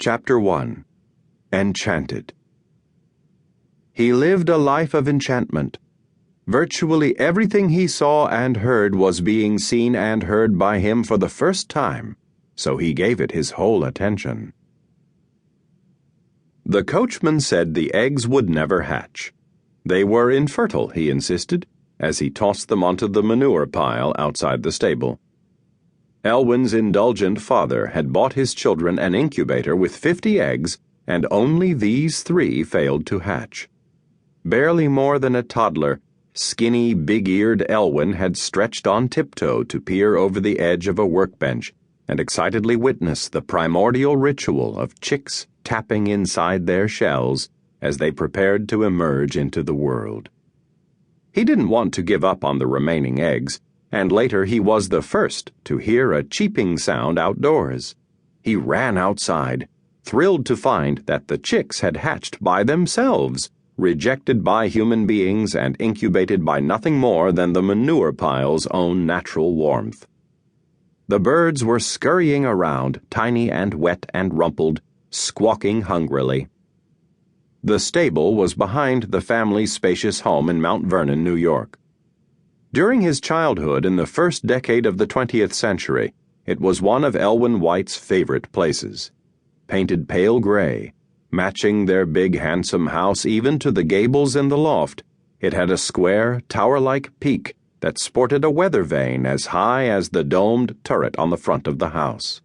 Chapter 1. Enchanted. He lived a life of enchantment. Virtually everything he saw and heard was being seen and heard by him for the first time, so he gave it his whole attention. The coachman said the eggs would never hatch. They were infertile, he insisted, as he tossed them onto the manure pile outside the stable. Elwyn's indulgent father had bought his children an incubator with 50 eggs, and only these 3 failed to hatch. Barely more than a toddler, skinny, big-eared Elwyn had stretched on tiptoe to peer over the edge of a workbench and excitedly witness the primordial ritual of chicks tapping inside their shells as they prepared to emerge into the world. He didn't want to give up on the remaining eggs, and later he was the first to hear a cheeping sound outdoors. He ran outside, thrilled to find that the chicks had hatched by themselves, rejected by human beings and incubated by nothing more than the manure pile's own natural warmth. The birds were scurrying around, tiny and wet and rumpled, squawking hungrily. The stable was behind the family's spacious home in Mount Vernon, New York. During his childhood in the first decade of the 20th century, it was one of Elwyn White's favorite places. Painted pale gray, matching their big handsome house even to the gables in the loft, it had a square, tower-like peak that sported a weather vane as high as the domed turret on the front of the house.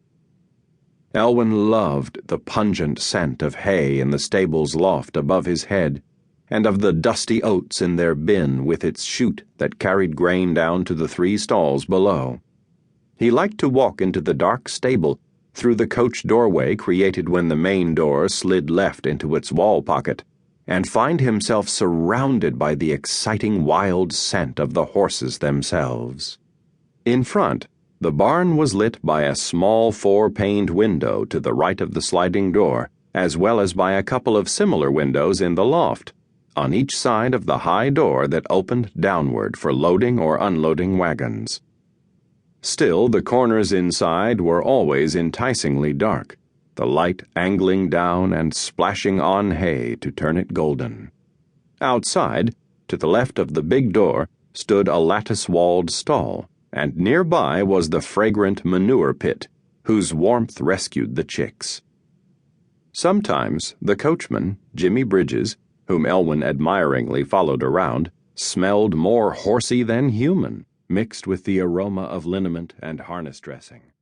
Elwyn loved the pungent scent of hay in the stable's loft above his head, and of the dusty oats in their bin with its chute that carried grain down to the 3 stalls below. He liked to walk into the dark stable through the coach doorway created when the main door slid left into its wall pocket, and find himself surrounded by the exciting wild scent of the horses themselves. In front, the barn was lit by a small 4-paned window to the right of the sliding door, as well as by a couple of similar windows in the loft, on each side of the high door that opened downward for loading or unloading wagons. Still, the corners inside were always enticingly dark, the light angling down and splashing on hay to turn it golden. Outside, to the left of the big door, stood a lattice-walled stall, and nearby was the fragrant manure pit, whose warmth rescued the chicks. Sometimes the coachman, Jimmy Bridges, whom Elwyn admiringly followed around, smelled more horsey than human, mixed with the aroma of liniment and harness dressing.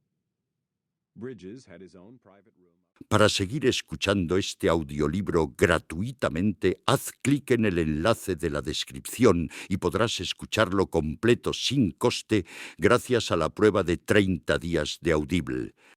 Bridges had his own private room. Para seguir escuchando este audiolibro gratuitamente, haz clic en el enlace de la descripción y podrás escucharlo completo sin coste gracias a la prueba de 30 días de Audible.